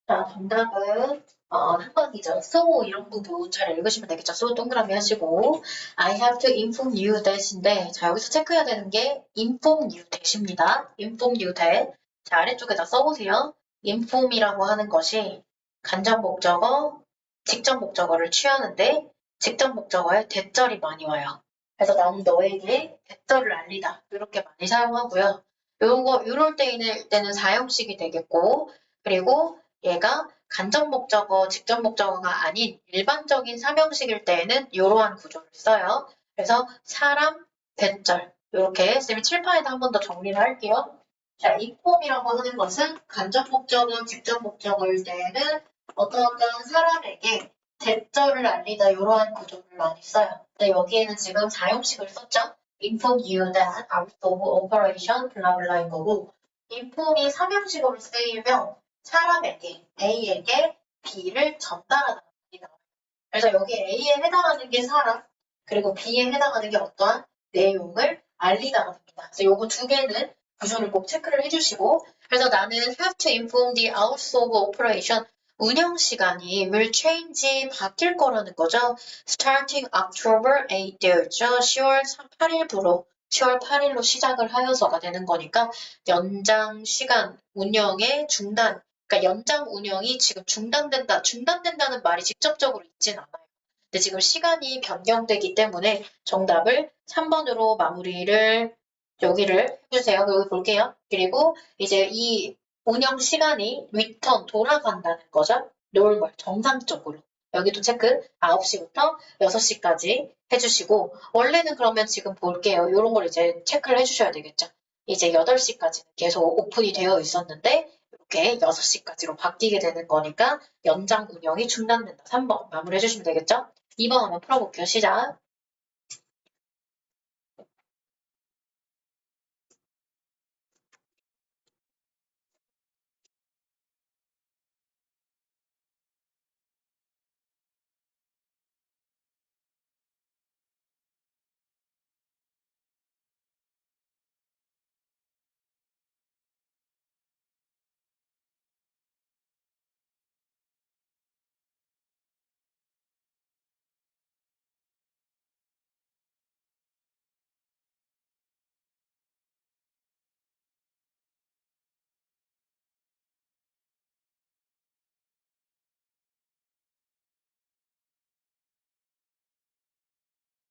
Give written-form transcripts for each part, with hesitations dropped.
자, 정답은 한 번이죠. So 이런 부분 잘 읽으시면 되겠죠. So 동그라미 하시고 I have to inform you that인데 자 여기서 체크해야 되는 게 inform you that입니다. inform you that. 자 아래쪽에다 써보세요. inform이라고 하는 것이 간접 목적어, 직접 목적어를 취하는데 직접 목적어에 대절이 많이 와요. 그래서 나는 너에게 대절을 알리다 이렇게 많이 사용하고요. 요거 요럴 때는 사형식이 되겠고 그리고 얘가 간접 목적어, 직접 목적어가 아닌 일반적인 삼형식일 때에는 이러한 구조를 써요. 그래서 사람, 대절 이렇게 쌤이 칠판에다 한 번 더 정리를 할게요. 자, 인폼이라고 하는 것은 간접 목적어, 직접 목적어일 때에는 어떤 사람에게 대절을 알리다 이러한 구조를 많이 써요. 근데 여기에는 지금 사형식을 썼죠. inform you that out of operation 블라블라인 거고 인폼이 삼형식으로 쓰이면 사람에게 A에게 B를 전달하다 이 나와요. 그래서 여기 A에 해당하는 게 사람 그리고 B에 해당하는 게 어떠한 내용을 알리다가 됩니다. 그래서 요거 두 개는 구조를 꼭 체크를 해주시고 그래서 나는 have to inform the hours of operation 운영 시간이 will change 바뀔 거라는 거죠. starting October 8일죠. 10월 8일로 시작을 하여서가 되는 거니까 연장 시간 운영의 중단 그러니까 연장 운영이 지금 중단된다는 말이 직접적으로 있진 않아요. 근데 지금 시간이 변경되기 때문에 정답을 3번으로 마무리를 여기를 해주세요. 여기 볼게요. 그리고 이제 이 운영 시간이 리턴 돌아간다는 거죠. 노멀 정상적으로. 여기도 체크 9시부터 6시까지 해주시고 원래는 그러면 지금 볼게요. 이런 걸 이제 체크를 해주셔야 되겠죠. 이제 8시까지는 계속 오픈이 되어 있었는데 이렇게 6시까지로 바뀌게 되는 거니까 연장 운영이 중단된다. 3번 마무리해 주시면 되겠죠? 2번 한번 풀어볼게요. 시작.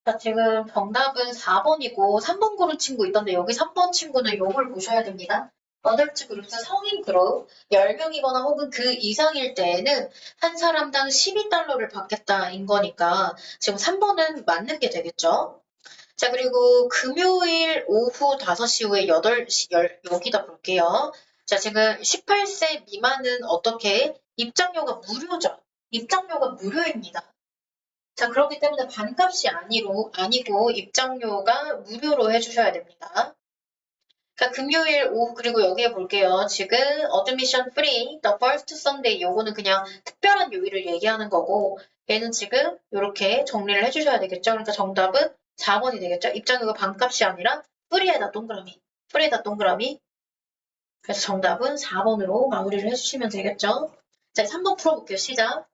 자, 지금 정답은 4번이고 3번 그룹 친구 있던데 여기 3번 친구는 요걸 보셔야 됩니다. 어덜트 그룹은 성인 그룹 10명이거나 혹은 그 이상일 때에는 한 사람당 12달러를 받겠다인 거니까 지금 3번은 맞는 게 되겠죠. 자, 그리고 금요일 오후 5시 후에 8시, 여기다 볼게요. 자, 지금 18세 미만은 어떻게? 입장료가 무료죠. 입장료가 무료입니다. 자, 그렇기 때문에 반값이 아니고 입장료가 무료로 해주셔야 됩니다. 자, 금요일 오후 그리고 여기에 볼게요. 지금 admission free, the first Sunday 요거는 그냥 특별한 요일을 얘기하는 거고 얘는 지금 이렇게 정리를 해주셔야 되겠죠. 그러니까 정답은 4번이 되겠죠. 입장료가 반값이 아니라 프리에다 동그라미, 프리에다 동그라미. 그래서 정답은 4번으로 마무리를 해주시면 되겠죠. 자, 3번 풀어볼게요. 시작.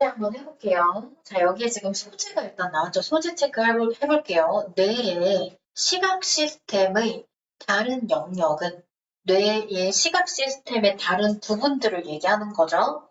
한번 해볼게요. 자, 여기에 지금 소재가 일단 나왔죠. 소재 체크 해볼게요. 뇌의 시각 시스템의 다른 영역은 뇌의 시각 시스템의 다른 부분들을 얘기하는 거죠.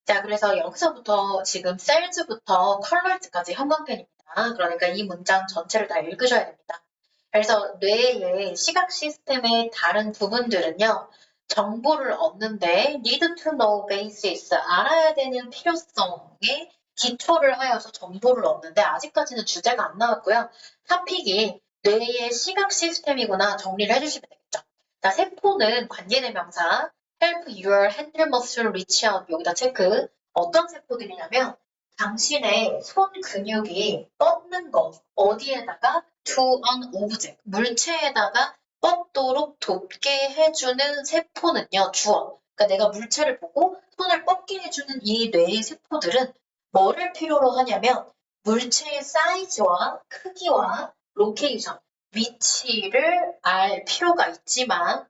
자, 그래서 여기서부터 지금 셀즈부터 컬러즈까지 형광펜입니다. 그러니까 이 문장 전체를 다 읽으셔야 됩니다. 그래서 뇌의 시각 시스템의 다른 부분들은요. 정보를 얻는데 need to know basis, 알아야 되는 필요성에 기초를 하여서 정보를 얻는데 아직까지는 주제가 안 나왔고요. 토픽이 뇌의 시각 시스템이구나 정리를 해주시면 되겠죠. 자, 세포는 관계대명사 help your hand muscle reach out 여기다 체크. 어떤 세포들이냐면 당신의 손 근육이 뻗는 거 어디에다가 to an object 물체에다가 뻗도록 돕게 해주는 세포는요 주어. 그러니까 내가 물체를 보고 손을 뻗게 해주는 이 뇌의 세포들은 뭐를 필요로 하냐면 물체의 사이즈와 크기와 로케이션 위치를 알 필요가 있지만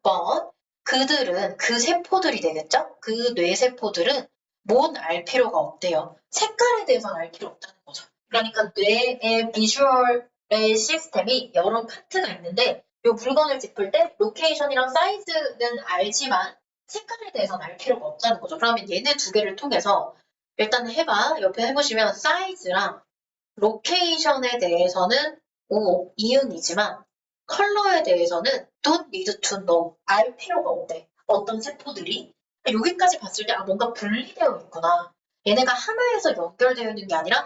그들은 그 세포들이 되겠죠? 그 뇌세포들은 뭔 알 필요가 없대요. 색깔에 대해서는 알 필요 없다는 거죠. 그러니까 뇌의 비주얼의 시스템이 여러 파트가 있는데 이 물건을 짚을 때 로케이션이랑 사이즈는 알지만 색깔에 대해서는 알 필요가 없다는 거죠. 그러면 얘네 두 개를 통해서 일단 해봐. 옆에 해보시면 사이즈랑 로케이션에 대해서는 이응이지만 컬러에 대해서는 don't need to know, 알 필요가 없대. 어떤 세포들이 여기까지 봤을 때 뭔가 분리되어 있구나. 얘네가 하나에서 연결되어 있는 게 아니라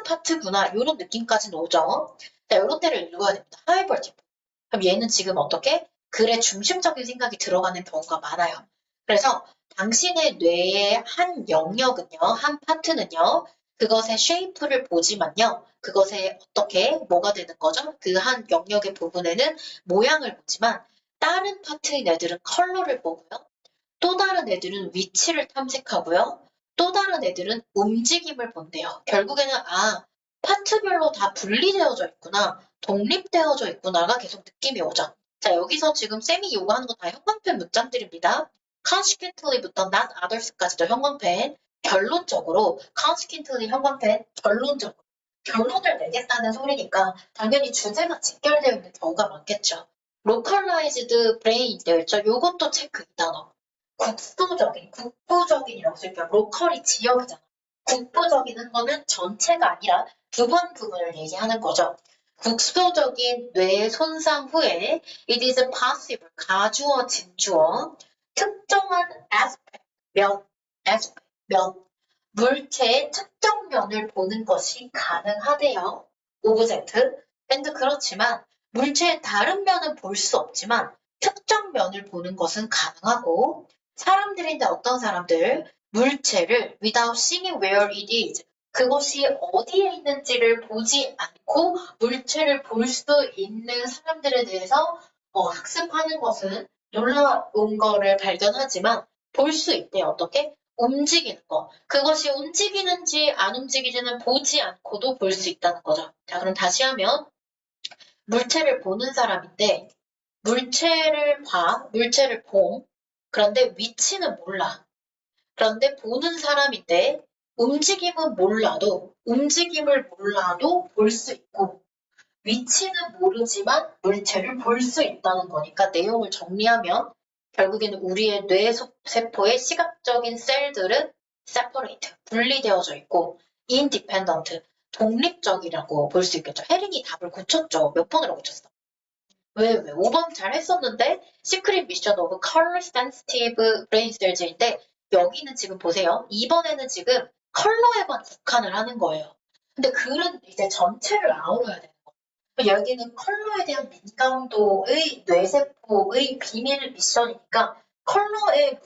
파트구나. 이런 느낌까지는 오죠. 자, 이런 데를 읽어야 됩니다. 하이버티브. 그럼 얘는 지금 어떻게? 글에 중심적인 생각이 들어가는 경우가 많아요. 그래서 당신의 뇌의 한 영역은요, 한 파트는요, 그것의 쉐이프를 보지만요. 그것에 어떻게 뭐가 되는 거죠? 그 한 영역의 부분에는 모양을 보지만 다른 파트인 애들은 컬러를 보고요. 또 다른 애들은 위치를 탐색하고요. 또 다른 애들은 움직임을 본대요. 결국에는 파트별로 다 분리되어져 있구나. 독립되어져 있구나가 계속 느낌이 오죠. 자, 여기서 지금 쌤이 요구하는 거 다 형광펜 문장들입니다. consequently부터 not others까지도 형광펜. 결론적으로 consequently 형광펜 결론적으로 결론을 내겠다는 소리니까 당연히 주제가 직결되어 있는 경우가 많겠죠. localized brain 되어 있죠. 요것도 체크 이 단어. 국부적인이라고 쓸게요. 로컬이 지역이잖아. 국부적인 거는 전체가 아니라 부분을 얘기하는 거죠. 국소적인 뇌 손상 후에 it is possible, 가주어, 진주어, 특정한 aspect, 물체의 특정 면을 보는 것이 가능하대요. 오브젝트. and 그렇지만 물체의 다른 면은 볼 수 없지만 특정 면을 보는 것은 가능하고 사람들인데 어떤 사람들 물체를 without seeing where it is 그것이 어디에 있는지를 보지 않고 물체를 볼 수 있는 사람들에 대해서 학습하는 것은 놀라운 거를 발견하지만 볼 수 있대요. 어떻게? 움직이는 거. 그것이 움직이는지 안 움직이지는 보지 않고도 볼 수 있다는 거죠. 자, 그럼 다시 하면 물체를 보는 사람인데 물체를 봄. 그런데 위치는 몰라. 그런데 보는 사람인데 움직임을 몰라도 볼 수 있고 위치는 모르지만 물체를 볼 수 있다는 거니까 내용을 정리하면 결국에는 우리의 뇌세포의 시각적인 셀들은 separate, 분리되어져 있고 independent, 독립적이라고 볼 수 있겠죠. 혜린이 답을 고쳤죠. 몇 번으로 고쳤어? 왜? 5번 잘 했었는데 시크릿 미션 오브 컬러 센시티브 브레인 셀즈인데 여기는 지금 보세요. 2번에는 지금 컬러에만 국한을 하는 거예요. 근데 글은 이제 전체를 아우러야 되는 거예요. 여기는 컬러에 대한 민감도의 뇌세포의 비밀 미션이니까 컬러의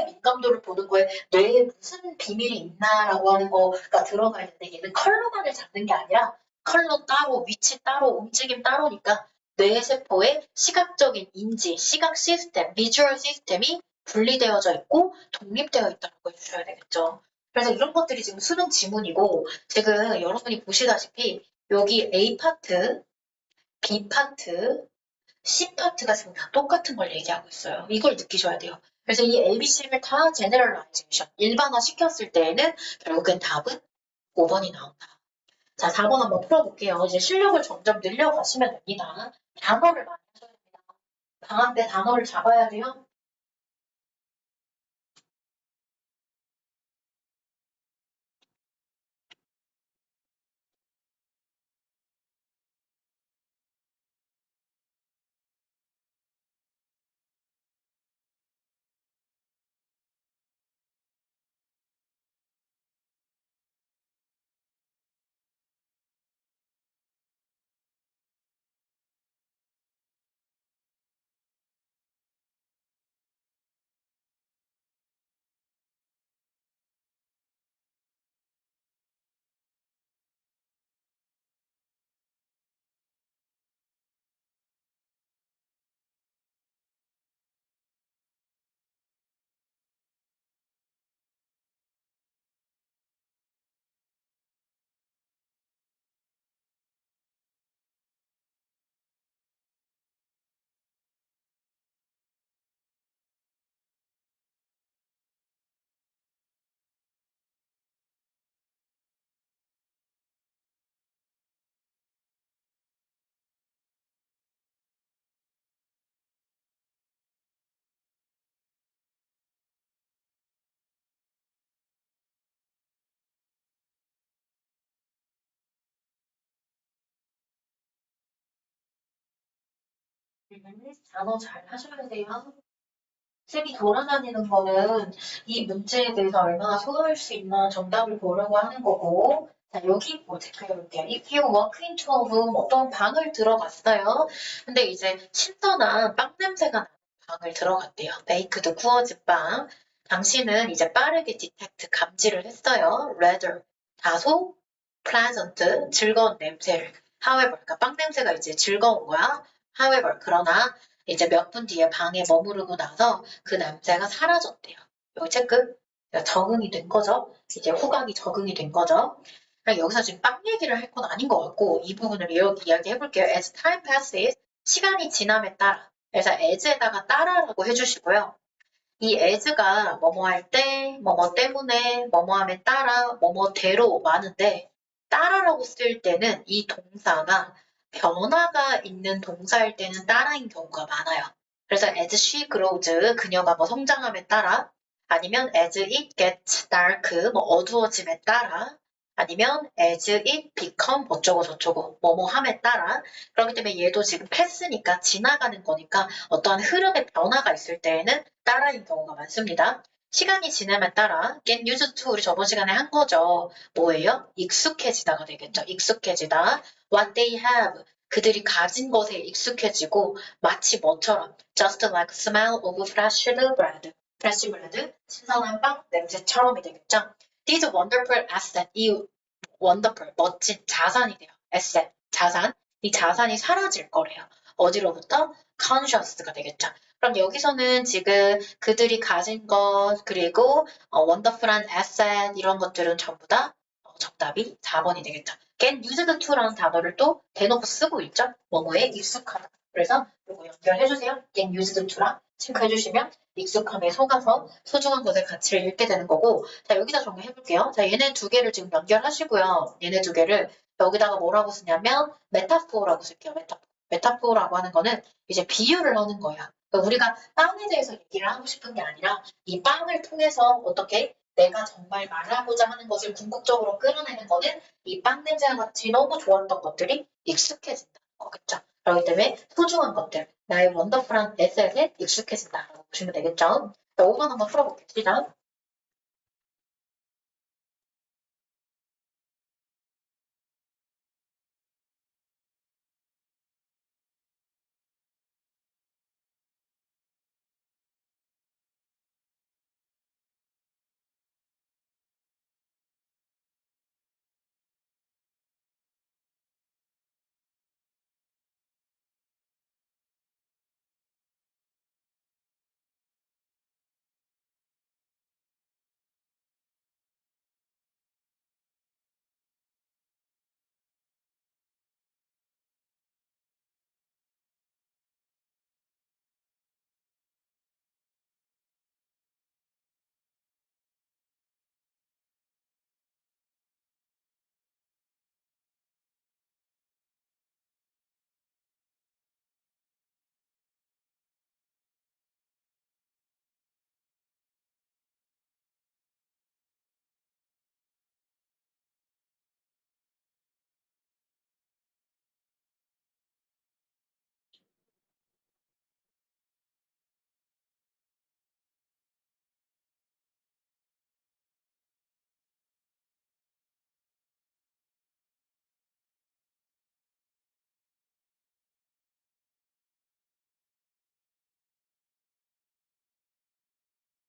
민감도를 보는 거에 뇌에 무슨 비밀이 있나라고 하는 거가 들어가 있는데 얘는 컬러만을 잡는 게 아니라 컬러 따로, 위치 따로, 움직임 따로니까 뇌세포의 시각적인 인지, 시각 시스템, 비주얼 시스템이 분리되어져 있고 독립되어 있다고 해주셔야 되겠죠. 그래서 이런 것들이 지금 수능 지문이고 지금 여러분이 보시다시피 여기 A 파트, B 파트, C 파트가 지금 다 똑같은 걸 얘기하고 있어요. 이걸 느끼셔야 돼요. 그래서 이 ABC를 다 제너럴라이제이션, 일반화 시켰을 때에는 결국엔 답은 5번이 나온다. 자, 4번 한번 풀어볼게요. 이제 실력을 점점 늘려가시면 됩니다. 단어를 많이 하셔야 됩니다. 방학 때 단어를 잡아야 돼요. 단어 잘 하셔야 돼요. 쌤이 돌아다니는 거는 이 문제에 대해서 얼마나 소화할 수 있나 정답을 보려고 하는 거고. 자, 여기 뭐 체크해볼게요. If you walk into a room, 어떤 방을 들어갔어요. 근데 이제 신선한 빵 냄새가 나는 방을 들어갔대요. 베이크드 구워진 빵. 당신은 이제 빠르게 디텍트 감지를 했어요. rather, 다소 pleasant, 즐거운 냄새를. however, 그러니까 빵 냄새가 이제 즐거운 거야. however, 그러나 이제 몇 분 뒤에 방에 머무르고 나서 그 남자가 사라졌대요. 요 체크. 그러니까 적응이 된 거죠. 이제 후각이 적응이 된 거죠. 그러니까 여기서 지금 빵 얘기를 할 건 아닌 것 같고 이 부분을 이렇게 이야기해 볼게요. As time passes, 시간이 지남에 따라. 그래서 as에다가 따라라고 해주시고요. 이 as가 뭐뭐 할 때, 뭐뭐 때문에, 뭐뭐 함에 따라, 뭐뭐대로 많은데 따라라고 쓸 때는 이 동사가 변화가 있는 동사일 때는 따라인 경우가 많아요. 그래서 as she grows, 그녀가 뭐 성장함에 따라 아니면 as it gets dark, 뭐 어두워짐에 따라 아니면 as it become 어쩌고 저쩌고 뭐뭐 함에 따라 그렇기 때문에 얘도 지금 패스니까 지나가는 거니까 어떠한 흐름의 변화가 있을 때에는 따라인 경우가 많습니다. 시간이 지남에 따라 get used to 우리 저번 시간에 한 거죠. 뭐예요? 익숙해지다가 되겠죠. 익숙해지다. What they have 그들이 가진 것에 익숙해지고 마치 뭐처럼 just like smell of fresh bread. fresh bread 신선한 빵 냄새처럼이 되겠죠. These wonderful asset 이 wonderful 멋진 자산이 돼요. asset 자산 이 자산이 사라질 거래요. 어디로부터? conscious가 되겠죠. 그럼 여기서는 지금 그들이 가진 것 그리고 wonderful한 asset 이런 것들은 전부 다 정답이 4번이 되겠죠. get used to라는 단어를 또 대놓고 쓰고 있죠. 뭐뭐에 익숙하다. 그래서 이거 연결해주세요. get used to랑 체크해주시면 익숙함에 속아서 소중한 것의 가치를 잃게 되는 거고 자 여기다 정리해볼게요. 자 얘네 두 개를 지금 연결하시고요. 얘네 두 개를 여기다가 뭐라고 쓰냐면 메타포라고 쓸게요. 메타포라고 하는 거는 이제 비유를 하는 거야. 그러니까 우리가 빵에 대해서 얘기를 하고 싶은 게 아니라 이 빵을 통해서 어떻게 내가 정말 말하고자 하는 것을 궁극적으로 끌어내는 거는 이 빵 냄새와 같이 너무 좋았던 것들이 익숙해진다는 거겠죠. 그렇기 때문에 소중한 것들, 나의 원더풀한 에셋에 익숙해진다라고 보시면 되겠죠. 자, 5번 한번 풀어볼게요. 시작.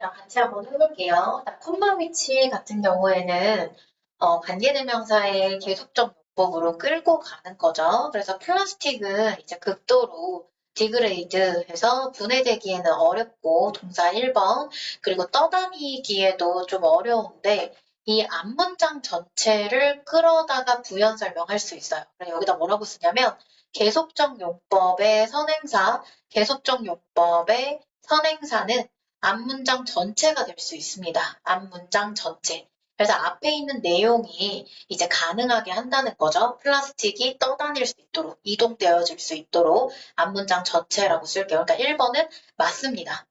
자, 같이 한번 해볼게요. 자, 콤마 위치 같은 경우에는 관계대명사의 계속적 용법으로 끌고 가는 거죠. 그래서 플라스틱은 이제 극도로 디그레이드해서 분해되기에는 어렵고 동사 1번 그리고 떠다니기에도 좀 어려운데 이 앞문장 전체를 끌어다가 부연 설명할 수 있어요. 여기다 뭐라고 쓰냐면 계속적 용법의 선행사, 계속적 용법의 선행사는 앞문장 전체가 될 수 있습니다. 앞문장 전체. 그래서 앞에 있는 내용이 이제 가능하게 한다는 거죠. 플라스틱이 떠다닐 수 있도록, 이동되어질 수 있도록 앞문장 전체라고 쓸게요. 그러니까 1번은 맞습니다.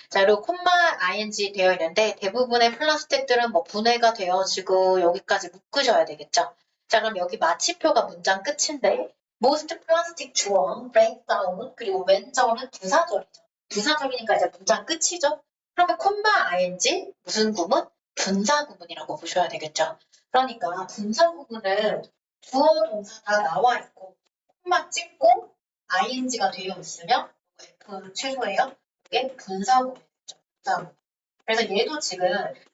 자, 그리고 콤마 ing 되어 있는데 대부분의 플라스틱들은 뭐 분해가 되어지고 여기까지 묶으셔야 되겠죠. 자, 그럼 여기 마치표가 문장 끝인데 most plastic 주어, break down, 그리고 when 절은 부사절이죠. 부사절이니까 이제 문장 끝이죠. 그러면 콤마 ing 무슨 구문? 분사 구문이라고 보셔야 되겠죠. 그러니까 분사 구문은 주어, 동사 다 나와 있고 콤마 찍고 ing가 되어 있으면 F 최소예요. 이게 분사 구문이죠. 분사 구문. 그래서 얘도 지금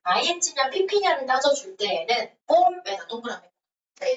ing냐 pp냐를 따져줄 때에는 form에다 동그라미.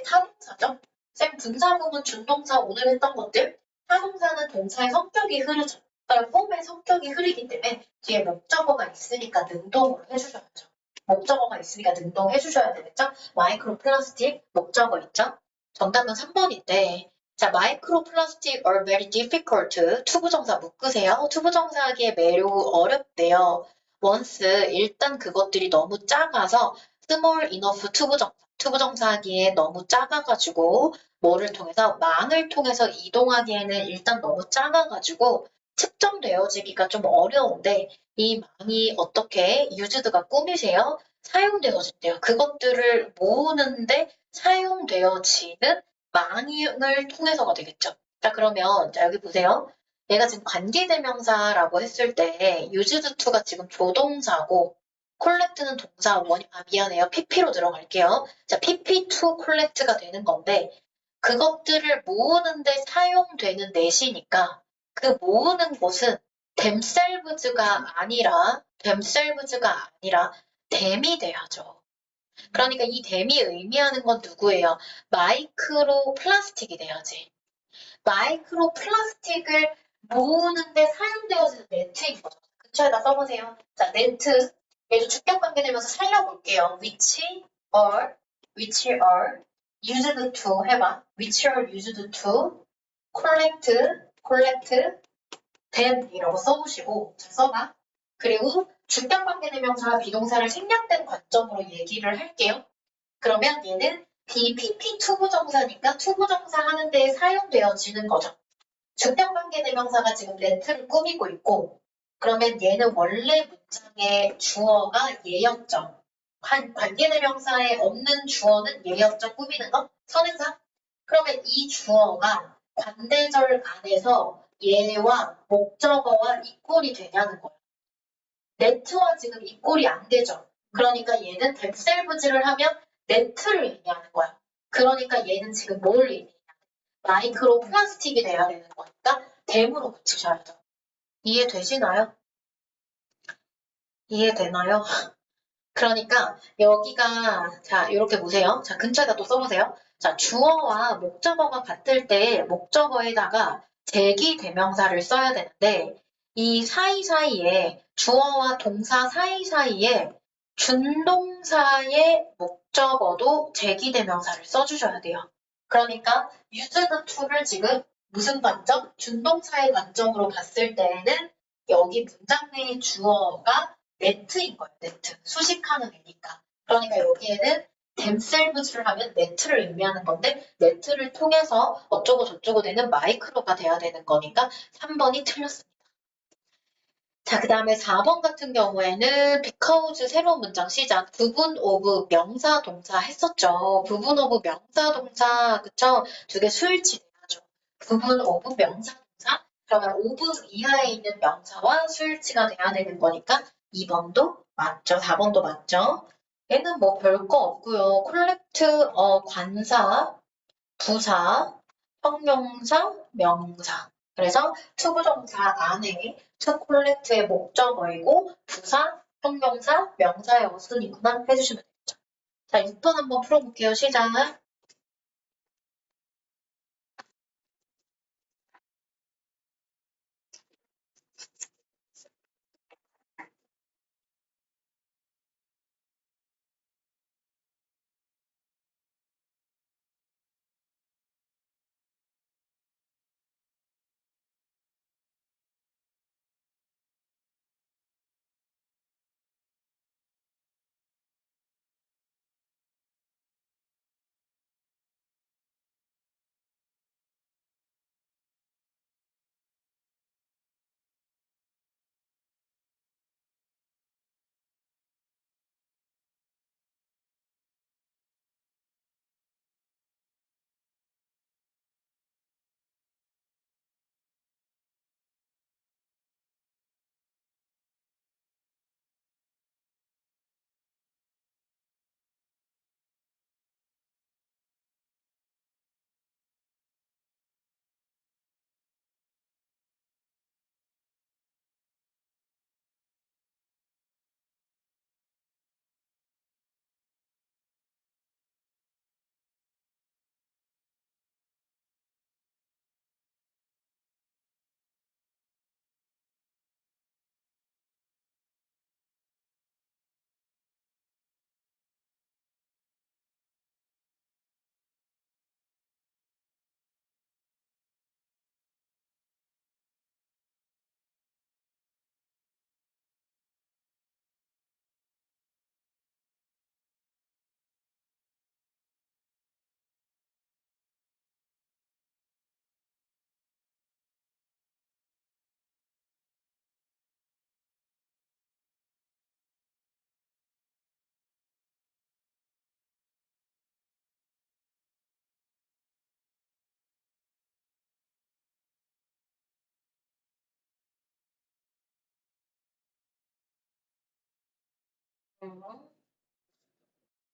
타동사죠. 쌤 분사 구문 준동사 오늘 했던 것들 타동사는 동사의 성격이 흐르죠. 그러니까 form의 성격이 흐르기 때문에 뒤에 목적어가 있으니까 능동으로 해주셔야죠. 목적어가 있으니까 능동 해주셔야 되겠죠? 마이크로 플라스틱 목적어 있죠? 정답은 3번인데 자, 마이크로 플라스틱 are very difficult. 투부정사 묶으세요. 투부정사 하기에 매우 어렵대요. once 일단 그것들이 너무 작아서 small enough 투부정사 하기에 너무 작아가지고 뭐를 통해서 망을 통해서 이동하기에는 일단 너무 작아가지고 측정되어지기가 좀 어려운데 이 망이 어떻게 유즈드가 꾸미세요? 사용되어진대요. 그것들을 모으는데 사용되어지는 망을 통해서가 되겠죠. 자, 그러면 자, 여기 보세요. 얘가 지금 관계대명사라고 했을 때 used to가 지금 조동사고 collect는 동사 원이 미안해요. pp로 들어갈게요. 자, pp to collect가 되는 건데 그것들을 모으는데 사용되는 net이니까 그 모으는 곳은 themselves가 아니라 them이 돼야죠. 그러니까 이 them이 의미하는 건 누구예요? 마이크로 플라스틱이 돼야지. 마이크로 플라스틱을 모으는데 사용되어지는 네트인 거죠. 근처에다 써보세요. 자, 네트. 얘도 주격 관계 되면서 살려볼게요. which are used to 해봐. which are used to collect them이라고 써보시고 자, 써봐. 그리고 주격 관계 대명사와 비동사를 생략된 관점으로 얘기를 할게요. 그러면 얘는 BPP 투부정사니까 투부정사 하는 데에 사용되어지는 거죠. 주격 관계 대명사가 지금 렌트를 꾸미고 있고 그러면 얘는 원래 문장의 주어가 얘였죠. 관계대명사에 없는 주어는 얘였죠. 꾸미는 거? 선행사? 그러면 이 주어가 관대절 안에서 얘와 목적어와 이꼴이 되냐는 거예요. 네트와 지금 이꼴이 안 되죠. 그러니까 얘는 themselves를 하면 네트를 의미하는 거야. 그러니까 얘는 지금 뭘 의미하냐? 마이크로 플라스틱이 돼야 되는 거니까 them으로 붙이셔야죠. 이해되시나요? 이해되나요? 그러니까 여기가 자 이렇게 보세요. 자 근처에다 또 써보세요. 자 주어와 목적어가 같을 때 목적어에다가 제기대명사를 써야 되는데 이 사이사이에 주어와 동사 사이사이에 준동사의 목적어도 제기대명사를 써주셔야 돼요. 그러니까 used to를 지금 무슨 관점? 준동사의 관점으로 봤을 때에는 여기 문장 내의 주어가 네트인 거예요. 네트. 수식하는 애니까. 그러니까 여기에는 themselves를 하면 네트를 의미하는 건데 네트를 통해서 어쩌고 저쩌고 되는 마이크로가 돼야 되는 거니까 3번이 틀렸습니다. 자, 그 다음에 4번 같은 경우에는 because 새로운 문장 시작. 부분 오브 명사 동사 했었죠. 부분 오브 명사 동사 그쵸? 두 개 수일치 돼야죠. 부분 오브 명사 동사 그러면 오브 이하에 있는 명사와 수일치가 돼야 되는 거니까 2번도 맞죠. 4번도 맞죠. 얘는 뭐 별거 없고요. 콜렉트 관사, 부사, 형용사, 명사. 그래서 투부정사 안에 to collect의 목적어이고 부사, 형용사, 명사의 어순이구나 해주시면 되겠죠. 자, 6번 한번 풀어볼게요. 시작.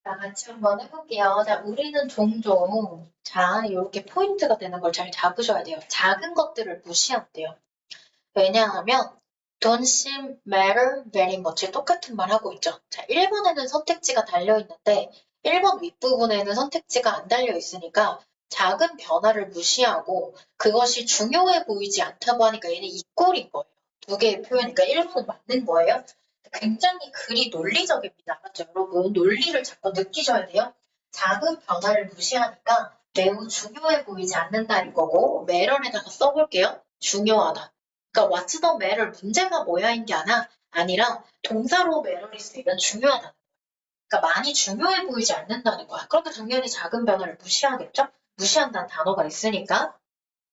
자, 같이 한번 해볼게요. 자, 우리는 종종, 자, 이렇게 포인트가 되는 걸 잘 잡으셔야 돼요. 작은 것들을 무시한대요. 왜냐하면, don't seem matter very much 똑같은 말 하고 있죠. 자, 1번에는 선택지가 달려있는데, 1번 윗부분에는 선택지가 안 달려있으니까, 작은 변화를 무시하고, 그것이 중요해 보이지 않다고 하니까 얘는 이 꼴인 거예요. 두 개의 표현이니까 1번은 맞는 거예요. 굉장히 글이 논리적입니다. 맞죠? 여러분, 논리를 자꾸 느끼셔야 돼요. 작은 변화를 무시하니까 매우 중요해 보이지 않는다는 거고, 매럴에다가 써볼게요. 중요하다. 그러니까 what's the matter? 문제가 뭐야인 게 아니라 동사로 매럴이 쓰이면 중요하다. 그러니까 많이 중요해 보이지 않는다는 거야. 그러니까 당연히 작은 변화를 무시하겠죠? 무시한다는 단어가 있으니까.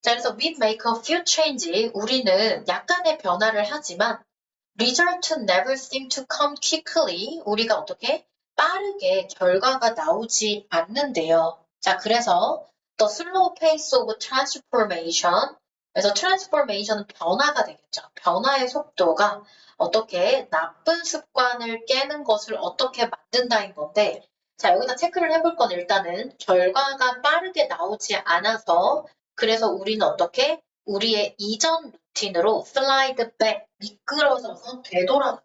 자, 그래서 we make a few change. 우리는 약간의 변화를 하지만 result never seem to come quickly. 우리가 어떻게 빠르게 결과가 나오지 않는데요. 자, 그래서 the slow pace of transformation. 그래서 transformation은 변화가 되겠죠. 변화의 속도가 어떻게 나쁜 습관을 깨는 것을 어떻게 만든다인 건데, 자, 여기다 체크를 해볼 건 일단은 결과가 빠르게 나오지 않아서 그래서 우리는 어떻게 우리의 이전 루틴으로 슬라이드 백 미끄러져서 되돌아가.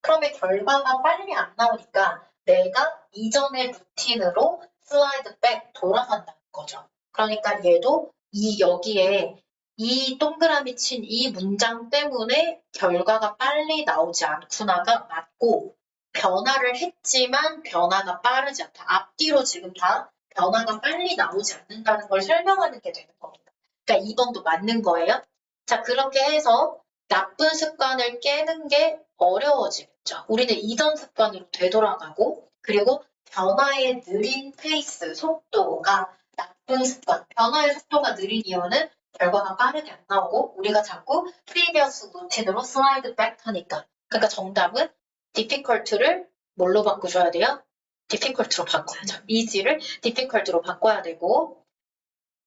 그러면 결과가 빨리 안 나오니까 내가 이전의 루틴으로 슬라이드 백 돌아간다는 거죠. 그러니까 얘도 이 여기에 이 동그라미 친 이 문장 때문에 결과가 빨리 나오지 않구나가 맞고 변화를 했지만 변화가 빠르지 않다. 앞뒤로 지금 다 변화가 빨리 나오지 않는다는 걸 설명하는 게 되는 겁니다. 그러니까 2번도 맞는 거예요. 자, 그렇게 해서 나쁜 습관을 깨는 게 어려워지겠죠. 우리는 이전 습관으로 되돌아가고 그리고 변화의 느린 페이스, 속도가 나쁜 습관, 변화의 속도가 느린 이유는 결과가 빠르게 안 나오고 우리가 자꾸 previous 루틴으로 슬라이드 백 하니까. 그러니까 정답은 difficult를 뭘로 바꾸셔야 돼요? difficult로 바꿔야죠. easy를 difficult로 바꿔야 되고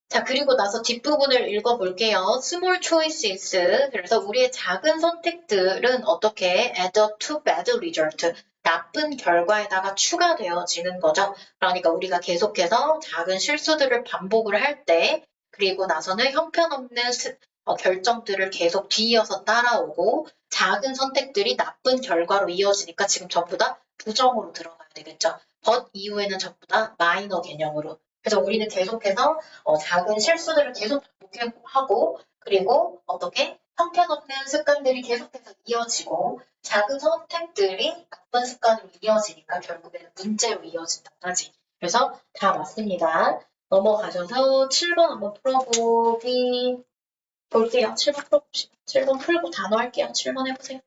자, 그리고 나서 뒷부분을 읽어볼게요. small choices. 그래서 우리의 작은 선택들은 어떻게 add up to bad result. 나쁜 결과에다가 추가되어지는 거죠. 그러니까 우리가 계속해서 작은 실수들을 반복을 할 때, 그리고 나서는 형편없는 결정들을 계속 뒤이어서 따라오고 작은 선택들이 나쁜 결과로 이어지니까 지금 전부 다 부정으로 들어가야 되겠죠. but 이후에는 전부 다 마이너 개념으로. 그래서 우리는 계속해서 작은 실수들을 계속 반복하고 그리고 어떻게 형편없는 습관들이 계속해서 이어지고 작은 선택들이 나쁜 습관으로 이어지니까 결국에는 문제로 이어진다까지. 그래서 다 맞습니다. 넘어가셔서 7번 한번 풀어보기 볼게요. 7번 풀어봅시다. 7번 풀고 단어 할게요. 7번 해보세요.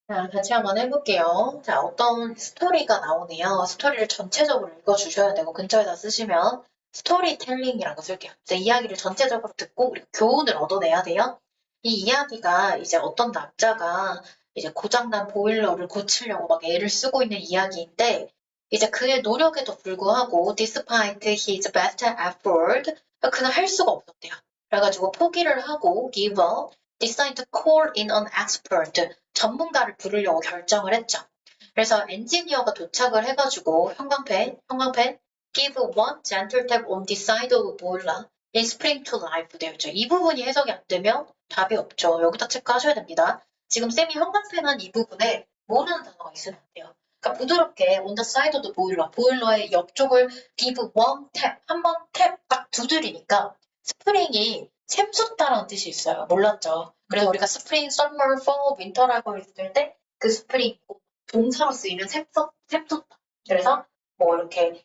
자, 같이 한번 해볼게요. 자, 어떤 스토리가 나오네요. 스토리를 전체적으로 읽어주셔야 되고, 근처에다 쓰시면 스토리텔링이라고 쓸게요. 이제 이야기를 전체적으로 듣고 우리가 교훈을 얻어내야 돼요. 이 이야기가 이제 어떤 남자가 이제 고장난 보일러를 고치려고 막 애를 쓰고 있는 이야기인데, 이제 그의 노력에도 불구하고, despite his best effort, 그는 할 수가 없었대요. 그래가지고 포기를 하고, give up, decide to call in an expert, 전문가를 부르려고 결정을 했죠. 그래서 엔지니어가 도착을 해가지고 형광펜, give one gentle tap on the side of boiler, in spring to life 되어 있죠. 이 부분이 해석이 안 되면 답이 없죠. 여기다 체크하셔야 됩니다. 지금 쌤이 형광펜한 이 부분에 모르는 단어가 있으면 안 돼요. 그러니까 부드럽게 on the side of the boiler, 보일러의 옆쪽을 give one tap, 한 번 탭 딱 두드리니까 스프링이 샘솟다라는 뜻이 있어요. 몰랐죠? 그래서 우리가 스프링, 썸머, fall, 윈터라고 했을 때 그 스프링 동사로 쓰이면 샘솟다. 그래서 뭐 이렇게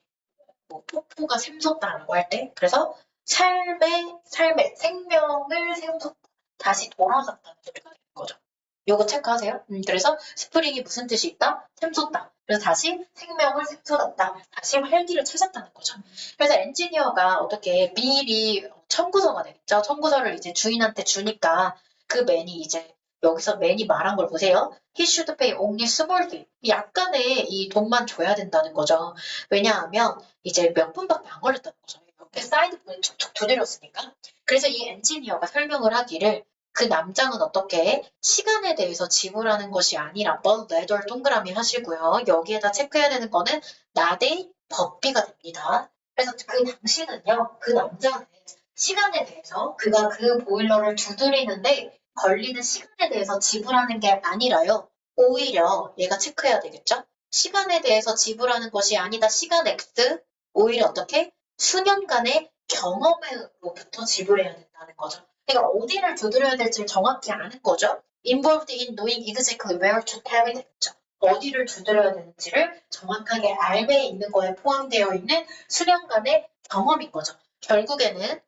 뭐 폭포가 샘솟다라고 할 때 그래서 삶의 생명을 샘솟다. 다시 돌아갔다는 소리가 되는 거죠. 요거 체크하세요. 그래서 스프링이 무슨 뜻이 있다? 샘솟다. 그래서 다시 생명을 샘솟았다. 다시 활기를 찾았다는 거죠. 그래서 엔지니어가 어떻게 미리 청구서가 되겠죠. 청구서를 이제 주인한테 주니까 그 맨이 이제 여기서 맨이 말한 걸 보세요. He should pay only small fee. 약간의 이 돈만 줘야 된다는 거죠. 왜냐하면 이제 몇 분밖에 안 걸렸다는 거죠. 이렇게 사이드폰을 툭툭 두드렸으니까. 그래서 이 엔지니어가 설명을 하기를 그 남장은 어떻게 시간에 대해서 지불하는 것이 아니라 but rather 동그라미 하시고요. 여기에다 체크해야 되는 거는 나대 법비가 됩니다. 그래서 그 당시는요. 그 남자는 시간에 대해서 그가 그 보일러를 두드리는데 걸리는 시간에 대해서 지불하는 게 아니라요. 오히려 얘가 체크해야 되겠죠? 시간에 대해서 지불하는 것이 아니다. 시간 X 오히려 어떻게? 수년간의 경험으로부터 지불해야 된다는 거죠. 그러니까 어디를 두드려야 될지 정확히 아는 거죠. involved in knowing exactly where to tap 되겠죠. 어디를 두드려야 되는지를 정확하게 알에 있는 거에 포함되어 있는 수련간의 경험인 거죠. 결국에는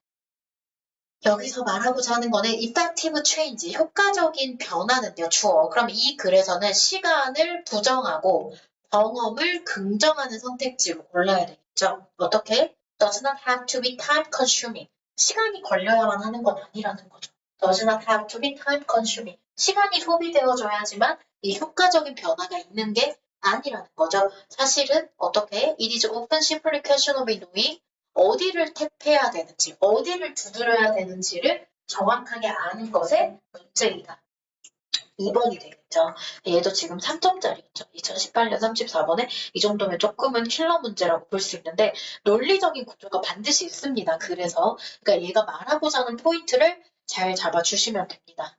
여기서 말하고자 하는 거는 effective change, 효과적인 변화는요, 주어. 그럼 이 글에서는 시간을 부정하고 경험을 긍정하는 선택지로 골라야 되겠죠. 어떻게? Does not have to be time consuming. 시간이 걸려야만 하는 건 아니라는 거죠. Does not have to be time consuming. 시간이 소비되어져야지만 이 효과적인 변화가 있는 게 아니라는 거죠. 사실은 어떻게? It is often simply a question of knowing 어디를 탭해야 되는지, 어디를 두드려야 되는지를 정확하게 아는 것의 문제이다. 2번이 되겠죠. 얘도 지금 3점짜리겠죠. 2018년 34번에 이 정도면 조금은 킬러 문제라고 볼 수 있는데 논리적인 구조가 반드시 있습니다. 그래서 그러니까 얘가 말하고자 하는 포인트를 잘 잡아주시면 됩니다.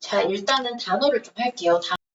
자, 일단은 단어를 좀 할게요.